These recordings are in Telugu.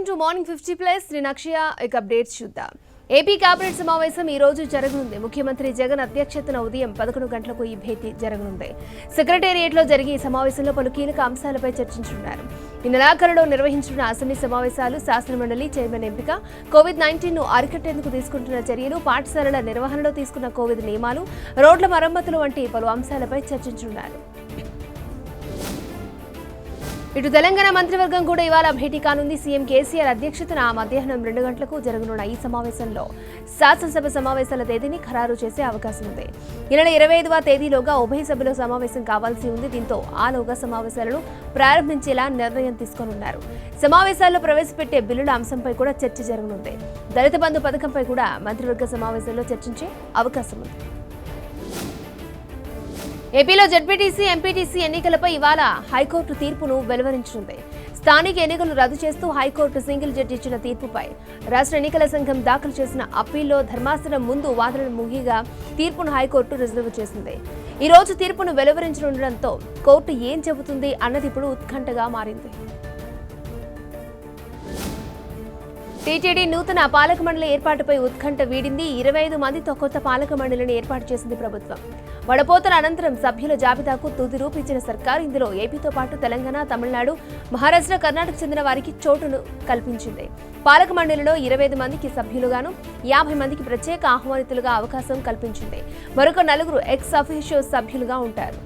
వెల్కమ్ టు మార్నింగ్ 50+ నేను అక్షయ. అప్డేట్స్ చూద్దాం. ఏపీ కేబినెట్ సమావేశం ఈ రోజు జరగనుంది. ముఖ్యమంత్రి జగన్ అధ్యక్షతన ఉదయం 11 గంటలకు ఈ భేటీ జరగనుంది. సెక్రటేరియట్లో జరిగే ఈ సమావేశంలో పలు కీలక అంశాలపై చర్చించనున్నారు. ఈ నెలాఖరులో నిర్వహించిన అసెంబ్లీ సమావేశాలు, శాసనమండలి చైర్మన్ ఎంపిక, కోవిడ్-19ను అరికట్టేందుకు తీసుకుంటున్న చర్యలు, పాఠశాలల నిర్వహణలో తీసుకున్న కోవిడ్ నియమాలు, రోడ్ల మరమ్మతులు వంటి పలు అంశాలపై చర్చించనున్నారు. ఇటు తెలంగాణ మంత్రివర్గం కూడా ఇవాళ భేటీ కానుంది. సీఎం కేసీఆర్ అధ్యక్షతన మధ్యాహ్నం 2 గంటలకు జరగనున్న ఈ సమావేశంలో శాసనసభ సమావేశాల తేదీని ఖరారు చేసే అవకాశం ఉంది. ఈ నెల 25వ తేదీలోగా ఉభయ సభలో సమావేశం కావాల్సి ఉంది. దీంతో ఆలోగా సమావేశాలను ప్రారంభించేలా నిర్ణయం తీసుకోనున్నారు. సమావేశాల్లో ప్రవేశపెట్టే బిల్లుల అంశంపై కూడా చర్చ జరగనుంది. దళిత బంధు పథకంపై కూడా మంత్రివర్గ సమావేశంలో చర్చించే అవకాశం ఉంది. ఏపీలో జెడ్పీటీసీ, ఎంపీటీసీ ఎన్నికలపై ఇవాళ హైకోర్టు తీర్పును వెలువరించనుంది. స్థానిక ఎన్నికలు రద్దు చేస్తూ హైకోర్టు సింగిల్ జడ్జి ఇచ్చిన తీర్పుపై రాష్ట్ర ఎన్నికల సంఘం దాఖలు చేసిన అప్పీల్లో ధర్మాసనం ముందు వాదనలు ముగిగా తీర్పును హైకోర్టు రిజర్వ్ చేసింది. ఈ రోజు తీర్పును వెలువరించనుండటంతో కోర్టు ఏం చెబుతుంది అన్నది ఇప్పుడు ఉత్కంఠగా మారింది. టీటీడీ నూతన పాలక మండలి ఏర్పాటుపై ఉత్కంఠ వీడింది. 25 మందితో కొత్త పాలక మండలిని ఏర్పాటు చేసింది ప్రభుత్వం. వడపోతల అనంతరం సభ్యుల జాబితాకు తుది రూపు ఇచ్చిన సర్కార్ ఇందులో ఏపీతో పాటు తెలంగాణ, తమిళనాడు, మహారాష్ట్ర, కర్ణాటక చెందిన వారికి చోటును కల్పించింది. పాలక మండలిలో 25 మందికి సభ్యులుగాను, 50 మందికి ప్రత్యేక ఆహ్వానితులుగా అవకాశం కల్పించింది. మరొక 4 ఎక్స్ అఫీషియో సభ్యులుగా ఉంటారు.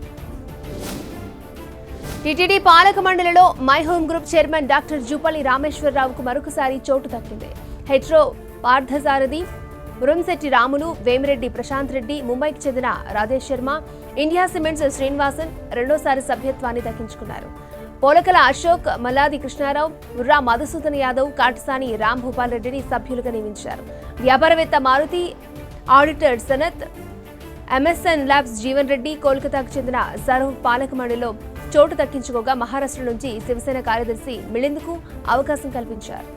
టీటీడీ పాలక మండలిలో My Home Group chairman doctor Jupally రామేశ్వరరావుకు మరొకసారి చోటు దక్కింది. హెచ్రో పార్థసారథి, మురంశెట్టి రాములు, వేమిరెడ్డి ప్రశాంత్ రెడ్డి, ముంబైకి చెందిన రాధేష్ శర్మ, ఇండియా సిమెంట్స్ శ్రీనివాసన్ రెండోసారి సభ్యత్వాన్ని దక్కించుకున్నారు. పోలకల అశోక్, మల్లాది కృష్ణారావు, ముర్రా మధుసూదన్ యాదవ్, కాటసాని రామ్ భూపాల్ రెడ్డిని సభ్యులుగా నియమించారు. వ్యాపారవేత్త Maruthi, auditor Sanath, MSN Labs Jeevan Reddy, కోల్కతాకు చెందిన సరూర్ పాలక మండలిలో చోటు దక్కించుకోగా మహారాష్ట్ర నుంచి శివసేన కార్యదర్శి మిళిందుకు అవకాశం కల్పించారు.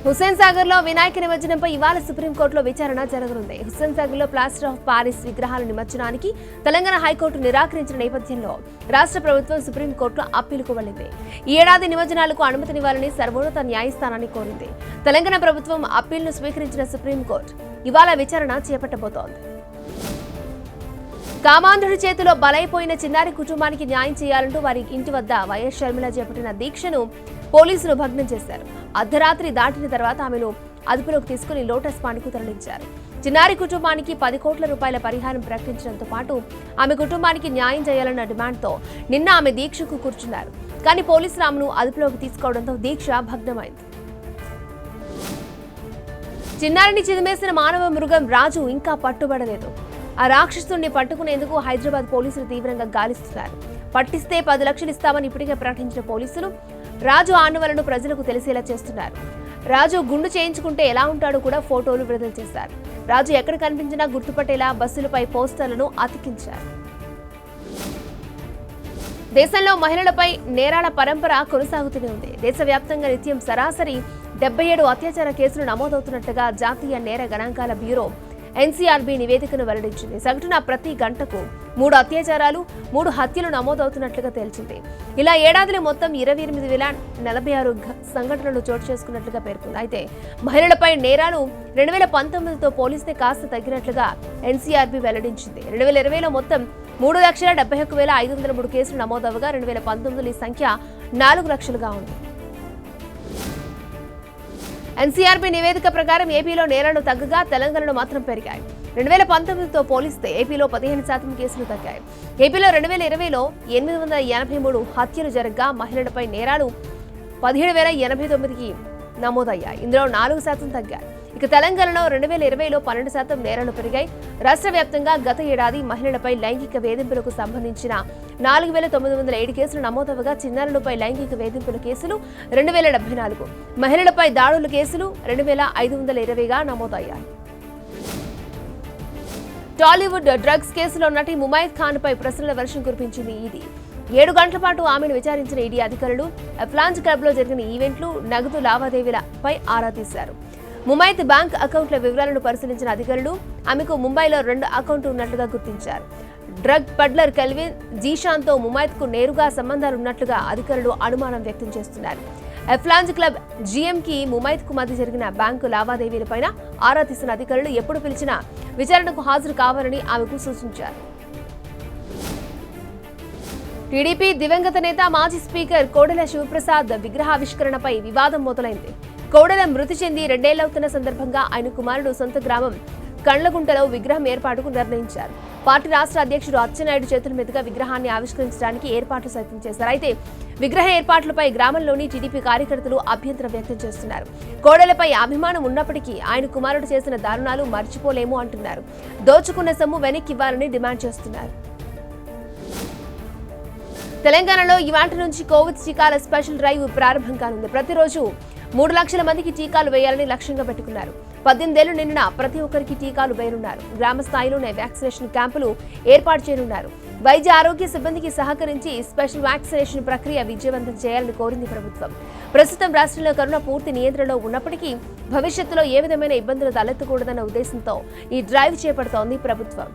హుస్సేన్ సాగర్ లో వినాయక నిమజ్జనంపై ఇవాళ సుప్రీంకోర్టులో విచారణ జరగనుంది. హుస్సేన్ సాగర్ లో ప్లాస్టర్ ఆఫ్ పారిస్ విగ్రహాల నిమజ్జనానికి తెలంగాణ హైకోర్టు నిరాకరించిన నేపథ్యంలో రాష్ట్ర ప్రభుత్వం సుప్రీంకోర్టులో అప్పీలుకు వెళ్లింది. ఈ ఏడాది నిమజ్జనాలకు అనుమతినివ్వాలని సర్వోన్నత న్యాయస్థానాన్ని కోరింది. తెలంగాణ ప్రభుత్వం అప్పీలును స్వీకరించిన సుప్రీంకోర్టు ఇవాళ విచారణ చేపట్టబోతోంది. కామాంధుడి చేతిలో బలైపోయిన చిన్నారి కుటుంబానికి న్యాయం చేయాలంటూ వారి ఇంటి వద్ద వైఎస్ షర్మిల చేపట్టిన దీక్షను పోలీసులు భగ్నం చేశారు. అర్ధరాత్రి దాటిన తర్వాత ఆమెను అదుపులోకి తీసుకుని లోటస్ పాండ్కు తరలించారు. చిన్నారి కుటుంబానికి 10 కోట్ల రూపాయల పరిహారం ప్రకటించడంతో పాటు ఆమె కుటుంబానికి న్యాయం చేయాలన్న డిమాండ్తో నిన్న ఆమె దీక్షకు కూర్చున్నారు. కానీ పోలీసులు ఆమెను అదుపులోకి తీసుకోవడంతో దీక్ష భగ్నమైంది. చిన్నారిని చిదిమేసిన మానవ మృగం రాజు ఇంకా పట్టుబడలేదు. ఆ రాక్షసుడిని పట్టుకునేందుకు హైదరాబాద్ పోలీసులు తీవ్రంగా గాలిస్తున్నారు. పట్టిస్తే 10 లక్షలు ఇస్తామని ఇప్పటికే ప్రకటించిన పోలీసులు రాజు ఆనవలను ప్రజలకు తెలిసేలా చేస్తున్నారు. రాజు గుండు చేయించుకుంటే ఎలా ఉంటాడో కూడా ఫోటోలు విడుదల చేశారు. రాజు ఎక్కడ కనిపించినా గుర్తుపట్టేలా బస్సులపై పోస్టర్లను అతికించారు. దేశంలో మహిళలపై నేరాల పరంపర కొనసాగుతూనే ఉంది. దేశవ్యాప్తంగా నిత్యం సరాసరి 77 అత్యాచార కేసులు నమోదవుతున్నట్టుగా జాతీయ నేర గణాంకాల బ్యూరో ఎన్సీఆర్బీ నివేదికను వెల్లడించింది. సగటున ప్రతి గంటకు 3 అత్యాచారాలు, 3 హత్యలు నమోదవుతున్నట్లుగా తేల్చింది. ఇలా ఏడాదిలో మొత్తం 28,046 సంఘటనలు చోటు చేసుకున్నట్లుగా పేర్కొంది. అయితే మహిళలపై నేరాలు 2019తో పోలిస్తే కాస్త తగ్గినట్లుగా ఎన్సీఆర్బీ వెల్లడించింది. 2020లో మొత్తం 3,71,503 కేసులు నమోదవగా 2019లో ఈ సంఖ్య 4 లక్షలుగా ఉంది. ఎన్సీఆర్బీ నివేదిక ప్రకారం ఏపీలో నేరాలు తగ్గగా తెలంగాణలో మాత్రం పెరిగాయి. 2019తో పోలిస్తే ఏపీలో 15% కేసులు తగ్గాయి. ఏపీలో 2020లో 883 హత్యలు జరగగా మహిళలపై నేరాలు 17,089కి నమోదయ్యాయి. ఇందులో 4% తగ్గాయి. ఇక తెలంగాణలో 2020లో 12% నేరాలు పెరిగాయి. రాష్ట్ర వ్యాప్తంగా గత ఏడాది మహిళలపై లైంగిక వేధింపులకు సంబంధించిన 4,907 కేసులు నమోదవగా చిన్నారులపై లైంగిక వేధింపుల కేసులు 2,074, మహిళలపై దాడుల కేసులు 2,520గా నమోదయ్యాయి. టాలీవుడ్ డ్రగ్స్ కేసులో నటి ముమైత్ ఖాన్ పై ప్రశ్నల వర్షం కురిపించింది ఈడీ. 7 గంటల పాటు ఆమెను విచారించిన ఈడీ అధికారులు అఫ్లాంజ్ క్లబ్ లో జరిగిన ఈవెంట్లు, నగదు లావాదేవీలపై ఆరా తీశారు. ముమైత్ బ్యాంక్ అకౌంట్ల వివరాలను పరిశీలించిన అధికారులు ఆమెకు ముంబైలో 2 అకౌంట్లు ఉన్నట్లుగా గుర్తించారు. డ్రగ్ పడ్లర్ కెల్విన్ జీషాన్తో ముమైత్కు నేరుగా సంబంధాలున్నట్లుగా అధికారులు అనుమానం వ్యక్తం చేస్తున్నారు. ఎఫ్లాంజ్ క్లబ్ జీఎంకి ముమైత్కు మధ్య జరిగిన బ్యాంకు లావాదేవీలపైన ఆరా తీసిన అధికారులు ఎప్పుడు పిలిచినా విచారణకు హాజరు కావాలని ఆమెకు సూచించారు. టీడీపీ దివంగత నేత మాజీ స్పీకర్ కోడెల శివప్రసాద్ విగ్రహావిష్కరణపై వివాదం మొదలైంది. కోడెల మృతి చెంది 2 ఏళ్లవుతున్న సందర్భంగా ఆయన కుమారుడు సొంత గ్రామం కండ్లగుంటలో విగ్రహం ఏర్పాటుకు నిర్ణయించారు. పార్టీ రాష్ట్ర అధ్యక్షుడు అచ్చెన్నాయుడు చేతుల మీదుగా విగ్రహాన్ని ఆవిష్కరించడానికి ఏర్పాట్లు సైతం చేశారు. అయితే విగ్రహ ఏర్పాట్లపై గ్రామంలోని టీడీపీ కార్యకర్తలు అభ్యంతరం వ్యక్తం చేస్తున్నారు. కోడెలపై అభిమానం ఉన్నప్పటికీ ఆయన కుమారుడు చేసిన దారుణాలు మర్చిపోలేము అంటున్నారు. దోచుకున్న సొమ్ము వెనక్కి ఇవ్వాలని డిమాండ్ చేస్తున్నారు. తెలంగాణలో ఇవాళ నుంచి కోవిడ్ టీకాల స్పెషల్ డ్రైవ్ ప్రారంభం కానుంది. ప్రతిరోజు 3 లక్షల మందికి టీకాలు వేయాలని లక్ష్యంగా పెట్టుకున్నారు. 18 ఏళ్లు నిండిన ప్రతి ఒక్కరికి టీకాలు వేయనున్నారు. గ్రామ స్థాయిలోనే వ్యాక్సినేషన్ క్యాంపులు ఏర్పాటు చేయనున్నారు. వైద్య ఆరోగ్య సిబ్బందికి సహకరించి స్పెషల్ వ్యాక్సినేషన్ ప్రక్రియ విజయవంతం చేయాలని కోరింది ప్రభుత్వం. ప్రస్తుతం రాష్ట్రంలో కరోనా పూర్తి నియంత్రణలో ఉన్నప్పటికీ భవిష్యత్తులో ఏ విధమైన ఇబ్బందులు తలెత్తకూడదన్న ఉద్దేశంతో ఈ డ్రైవ్ చేపడుతోంది ప్రభుత్వం.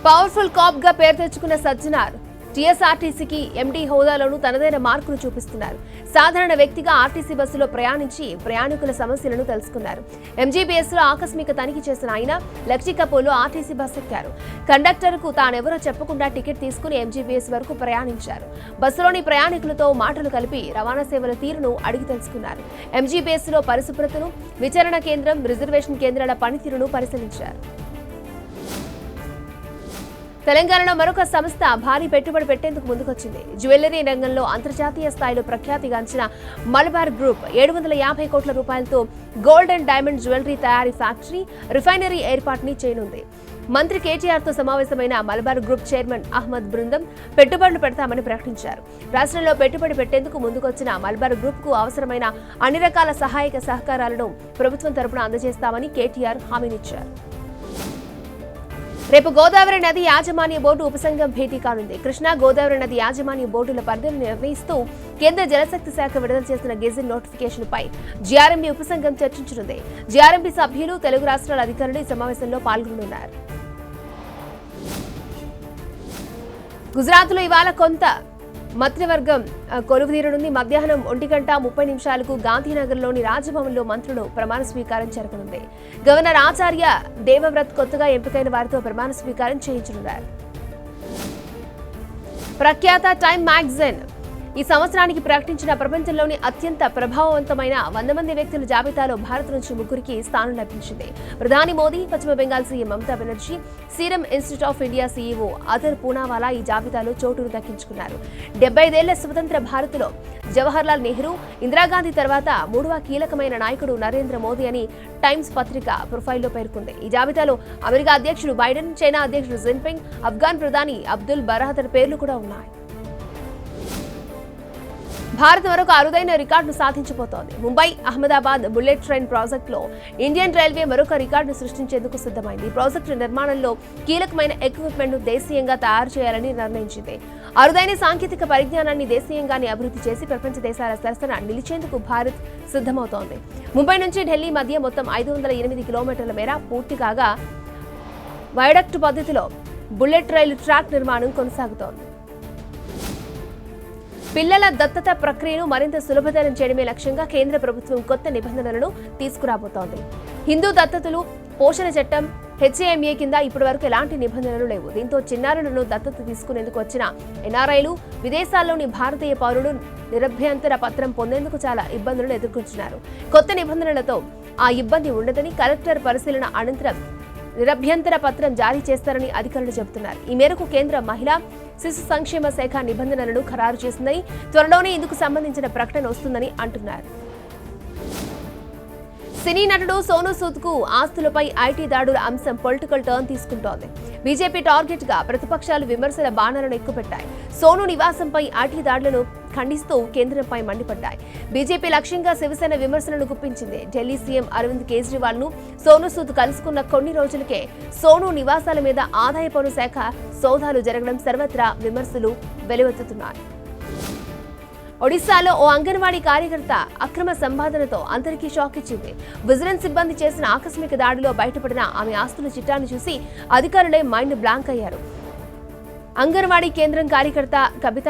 పవర్ఫుల్ కాప్ గా పేరు తెచ్చుకున్న సజ్జనార్ టీఎస్ఆర్టీసీకి ఎండీ హోదాలోనూ తనదైన మార్కులు చూపిస్తున్నారు. సాధారణ వ్యక్తిగా ఆర్టీసీ బస్సులో ప్రయాణించి ప్రయాణికుల సమస్యలను తెలుసుకున్నారు. ఎంజీబీఎస్ లో ఆకస్మిక తనిఖీ చేసిన ఆయన లక్షికపూలో ఆర్టీసీ బస్సు ఎక్కారు. కండక్టర్కు తానెవరో చెప్పకుండా టికెట్ తీసుకుని ఎంజీబీఎస్ వరకు ప్రయాణించారు. బస్సులోని ప్రయాణికులతో మాటలు కలిపి రవాణా సేవల తీరును అడిగి తెలుసుకున్నారు. ఎంజీబీఎస్ లో పరిశుభ్రతను, విచారణ కేంద్రం, రిజర్వేషన్ కేంద్రాల పనితీరును పరిశీలించారు. తెలంగాణలో మరొక సంస్థ భారీ పెట్టుబడి పెట్టేందుకు ముందుకొచ్చింది. జ్యువెలరీ రంగంలో అంతర్జాతీయ స్థాయిలో ప్రఖ్యాతిగాంచిన మలబార్ గ్రూప్ 750 కోట్ల రూపాయలతో గోల్డ్ అండ్ డైమండ్ జ్యువెలరీ తయారీ ఫ్యాక్టరీ, రిఫైనరీ ఏర్పాటుని చేయనుంది. మంత్రి కేటీఆర్తో సమావేశమైన మలబార్ గ్రూప్ చైర్మన్ అహ్మద్ బృందం పెట్టుబడులు పెడతామని ప్రకటించారు. రాష్ట్రంలో పెట్టుబడి పెట్టేందుకు ముందుకొచ్చిన మలబార్ గ్రూప్ కు అవసరమైన అన్ని రకాల సహాయక సహకారాలను ప్రభుత్వం తరపున అందజేస్తామని కేటీఆర్ హామీనిచ్చారు. రేపు గోదావరి నది యాజమాన్య బోర్డు ఉపసంఘం భేటీ కానుంది. కృష్ణా గోదావరి నది యాజమాన్య బోర్డుల పరిధిని నిర్ణయిస్తూ కేంద్ర జలశక్తి శాఖ విడుదల చేసిన గెజిట్ నోటిఫికేషన్ పై జీఆర్ఎంబీ ఉపసంఘం చర్చించనుంది. జీఆర్ఎంబీ సభ్యులు, తెలుగు రాష్ట్రాల అధికారులు ఈ సమావేశంలో పాల్గొనున్నారు. గుజరాత్లో ఇవాళ కొంత మంత్రివర్గం కొలువుదీరనుంది. మధ్యాహ్నం 1:30 గాంధీనగర్లోని రాజ్భవన్లో మంత్రులు ప్రమాణ స్వీకారం జరగనుంది. గవర్నర్ ఆచార్య దేవవ్రత్ కొత్తగా ఎంపికైన వారితో ప్రమాణ స్వీకారం చేయించనున్నారు. ప్రఖ్యాత టైమ్ మ్యాగజైన్ ఈ సంవత్సరానికి ప్రకటించిన ప్రపంచంలోని అత్యంత ప్రభావవంతమైన 100 మంది వ్యక్తుల జాబితాలో భారత్ నుంచి 3కి స్థానం లభించింది. ప్రధాని మోదీ, పశ్చిమ Bengal CM Mamata Banerjee, serum institute of India CEO other Poonawalla ఈ జాబితాలో చోటును దక్కించుకున్నారు. 75 ఏళ్ల స్వతంత్ర భారత్లో జవహర్లాల్ నెహ్రూ, ఇందిరాగాంధీ తర్వాత 3వ కీలకమైన నాయకుడు నరేంద్ర మోదీ అని టైమ్స్ పత్రిక ప్రొఫైల్లో పేర్కొంది. ఈ జాబితాలో అమెరికా అధ్యక్షుడు బైడెన్, చైనా అధ్యక్షుడు జిన్పింగ్, ఆఫ్ఘాన్ ప్రధాని అబ్దుల్ బరాదర్ పేర్లు కూడా ఉన్నాయి. భారత్ మరొక అరుదైన రికార్డును సాధించబోతోంది. ముంబై అహ్మదాబాద్ బుల్లెట్ ట్రైన్ ప్రాజెక్టులో ఇండియన్ రైల్వే మరొక రికార్డును సృష్టించేందుకు సిద్ధమైంది. ఈ ప్రాజెక్టు నిర్మాణంలో కీలకమైన ఎక్విప్మెంట్ను దేశీయంగా తయారు చేయాలని నిర్ణయించింది. అరుదైన సాంకేతిక పరిజ్ఞానాన్ని దేశీయంగానే అభివృద్ధి చేసి ప్రపంచ దేశాల సరసన నిలిచేందుకు భారత్ సిద్ధమవుతోంది. ముంబై నుంచి ఢిల్లీ మధ్య మొత్తం 508 కిలోమీటర్ల మేర పూర్తి కాగా వయడక్ట్ పద్ధతిలో బుల్లెట్ రైలు ట్రాక్ నిర్మాణం కొనసాగుతోంది. పిల్లల దత్తత ప్రక్రియను మరింత సులభతరం చేయడమే లక్ష్యంగా కేంద్ర ప్రభుత్వం కొత్త నిబంధనలను తీసుకురాబోతోంది. హిందూ దత్తతలు పోషణ చట్టం హెచ్ఏఎంఏ కింద ఇప్పటివరకు ఎలాంటి నిబంధనలు లేవు. దీంతో చిన్నారులను దత్తత తీసుకునేందుకు వచ్చిన ఎన్ఆర్ఐలు, విదేశాల్లోని భారతీయ పౌరులు నిరభ్యంతర పత్రం పొందేందుకు చాలా ఇబ్బందులను ఎదుర్కొంటున్నారు. కొత్త నిబంధనలతో ఆ ఇబ్బంది ఉండదని కలెక్టర్ పరిశీలన అనంతరం నిరభ్యంతర పత్రం జారీ చేస్తారని అధికారులు చెబుతున్నారు. ఈ మేరకు కేంద్ర మహిళా శిశు సంక్షేమ శాఖ నిబంధనలను ఖరారు చేసిందని, త్వరలోనే ఇందుకు సంబంధించిన ప్రకటన వస్తుందని అంటున్నారు. సినీ నటుడు సోనూ సూద్ కు ఆస్తులపై ఐటీ దాడుల అంశం పొలిటికల్ టర్న్ తీసుకుంటోంది. బీజేపీ టార్గెట్ గా ప్రతిపక్షాలు విమర్శల బాణాలను ఎక్కుపెట్టాయి. సోనూ నివాసంపై ఐటీ దాడులను ఖండిస్తూ కేంద్రంపై మండిపడ్డాయి. బీజేపీ లక్ష్యంగా శివసేన విమర్శలను గుప్పించింది. ఢిల్లీ సీఎం అరవింద్ కేజ్రీవాల్ ను సోనూ సూద్ కలుసుకున్న కొన్ని రోజులకే సోనూ నివాసాల మీద ఆదాయ పన్ను శాఖ సోదాలు జరగడం సర్వత్రా విమర్శలు వెలువెత్తుతున్నాయి. ఒడిశాలో ఓ అంగన్వాడీ కార్యకర్త అక్రమ సంపాదనతో అందరికీ షాక్ ఇచ్చింది. విజిలెన్స్ సిబ్బంది చేసిన ఆకస్మిక దాడిలో బయటపడిన ఆమె ఆస్తుల చిట్టాను చూసి అధికారులే మైండ్ బ్లాంక్ అయ్యారు. అంగన్వాడీ కేంద్రం కార్యకర్త కవిత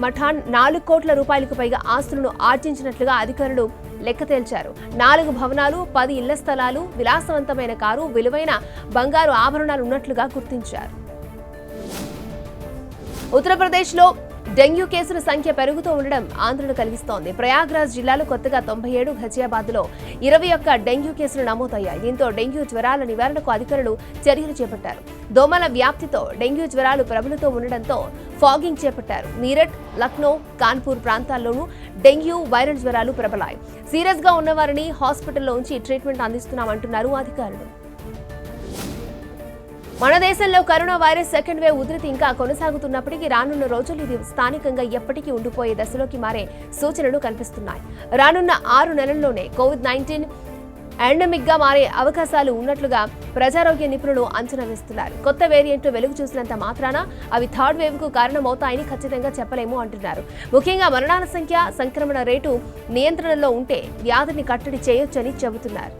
మఠాన్ 4 కోట్ల రూపాయలకు పైగా ఆస్తులను ఆర్జించినట్లుగా అధికారులు లెక్క తేల్చారు. 4 భవనాలు, 10 ఇళ్ల స్థలాలు, విలాసవంతమైన కారు, విలువైన బంగారు ఆభరణాలు ఉన్నట్లుగా గుర్తించారు. ఉత్తరప్రదేశ్లో డెంగ్యూ కేసుల సంఖ్య పెరుగుతూ ఉండడం ఆందోళన కలిగిస్తోంది. ప్రయాగ్రాజ్ జిల్లాలో కొత్తగా 97, ఘజియాబాద్లో 21 డెంగ్యూ కేసులు నమోదయ్యాయి. దీంతో డెంగ్యూ జ్వరాల నివారణకు అధికారులు చర్యలు చేపట్టారు. దోమల వ్యాప్తితో డెంగ్యూ జ్వరాలు ప్రబలుతూ ఉండడంతో ఫాగింగ్ చేపట్టారు. మీరట్, లక్నో, కాన్పూర్ ప్రాంతాల్లోనూ డెంగ్యూ వైరల్ జ్వరాలు ప్రబలాయి. సీరియస్ గా ఉన్నవారిని హాస్పిటల్లో ఉంచి ట్రీట్మెంట్ అందిస్తున్నామంటున్నారు అధికారులు. మన దేశంలో కరోనా వైరస్ సెకండ్ వేవ్ ఉధృతి ఇంకా కొనసాగుతున్నప్పటికీ రానున్న రోజులు ఇది స్థానికంగా ఎప్పటికీ ఉండిపోయే దశలోకి మారే సూచనలు కనిపిస్తున్నాయి. రానున్న 6 నెలల్లోనే కోవిడ్-19 ఎండమిక్ గా మారే అవకాశాలు ఉన్నట్లుగా ప్రజారోగ్య నిపుణులు అంచనా వేస్తున్నారు. కొత్త వేరియంట్ వెలుగు చూసినంత మాత్రాన అవి థర్డ్ వేవ్ కు కారణమవుతాయని ఖచ్చితంగా చెప్పలేము అంటున్నారు. ముఖ్యంగా మరణాల సంఖ్య, సంక్రమణ రేటు నియంత్రణలో ఉంటే వ్యాధిని కట్టడి చేయొచ్చని చెబుతున్నారు.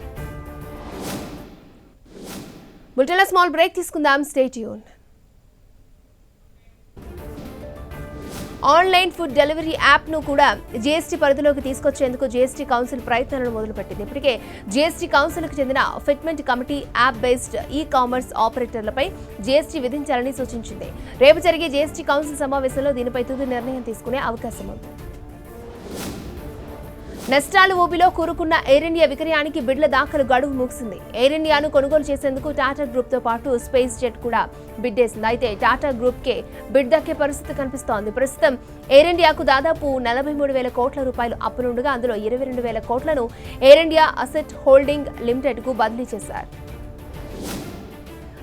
బులెటిన్లో స్మాల్ బ్రేక్ తీసుకుందాం. Stay tune. Online food delivery యాప్ను కూడా జీఎస్టీ పరిధిలోకి తీసుకొచ్చేందుకు జీఎస్టీ కౌన్సిల్ ప్రయత్నాలను మొదలుపెట్టింది. ఇప్పటికే జీఎస్టీ కౌన్సిల్కు చెందిన fitment committee app based e commerce ఆపరేటర్లపై జీఎస్టీ విధించాలని సూచించింది. రేపు జరిగే జీఎస్టీ కౌన్సిల్ సమావేశంలో దీనిపై తుది నిర్ణయం తీసుకునే అవకాశం ఉంది. నష్టాలు ఊబిలో కూరుకున్న ఎయిర్ ఇండియా విక్రయానికి బిడ్ల దాఖలు గడువు ముగిసింది. ఎయిర్ ఇండియాను కొనుగోలు చేసేందుకు టాటా గ్రూప్ తో పాటు స్పేస్ జెట్ కూడా బిడ్డేసింది. అయితే టాటా గ్రూప్ కే బిడ్ దక్కే పరిస్థితి కనిపిస్తోంది. ప్రస్తుతం ఎయిర్ ఇండియాకు దాదాపు 43,000 కోట్ల రూపాయలు అప్పులుండగా అందులో 22,000 కోట్లను air India asset holding limited కు బదిలీ చేశారు.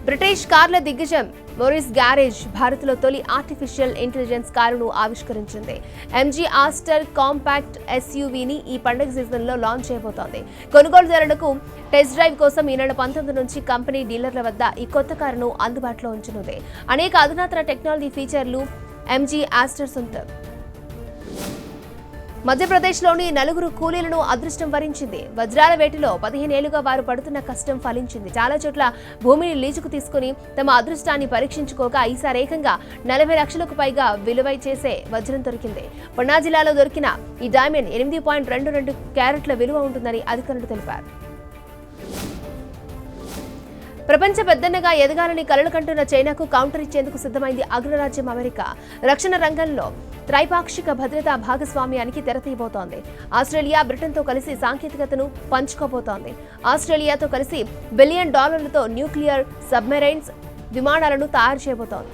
బ్రిటిష్ కార్ల దిగ్గజం మోరిస్ గ్యారేజ్ భారత్లో తొలి ఆర్టిఫిషియల్ ఇంటెలిజెన్స్ కారును ఆవిష్కరించింది. ఎంజీ ఆస్టర్ కాంపాక్ట్ ఎస్యూవీని ఈ పండుగ సీజన్లో లాంచ్ చేయబోతోంది. కొనుగోలుదారులకు టెస్ట్ డ్రైవ్ కోసం ఈ నెల 19 నుంచి కంపెనీ డీలర్ల వద్ద ఈ కొత్త కారును అందుబాటులో ఉంచనుంది. అనేక అధునాతన టెక్నాలజీ ఫీచర్లు ఎంజీ ఆస్టర్ సొంతం. మధ్యప్రదేశ్లోని 4 కూలీలను అదృష్టం వరించింది. వజ్రాల వేటలో 15 ఏళ్లుగా వారు పడుతున్న కష్టం ఫలించింది. చాలా చోట్ల భూమిని లీజుకు తీసుకుని తమ అదృష్టాన్ని పరీక్షించుకోగా ఈసారి ఏకంగా 40 లక్షలకు పైగా విలువ చేసే వజ్రం దొరికింది. పన్నా జిల్లాలో దొరికిన ఈ డైమండ్ 8.22 క్యారెట్ల విలువ ఉంటుందని అధికారులు తెలిపారు. ప్రపంచ పెద్దన్నగా ఎదగాలని కలలు కంటున్న చైనాకు కౌంటర్ ఇచ్చేందుకు సిద్ధమైంది అగ్రరాజ్యం అమెరికా. రక్షణ రంగంలో త్రైపాక్షిక భద్రతా భాగస్వామ్యానికి తెరతీయబోతోంది. ఆస్ట్రేలియా బ్రిటన్తో కలిసి సాంకేతికతను పంచుకోబోతోంది. ఆస్ట్రేలియాతో కలిసి $1 బిలియన్ న్యూక్లియర్ సబ్మెరైన్స్ విమానాలను తయారు చేయబోతోంది.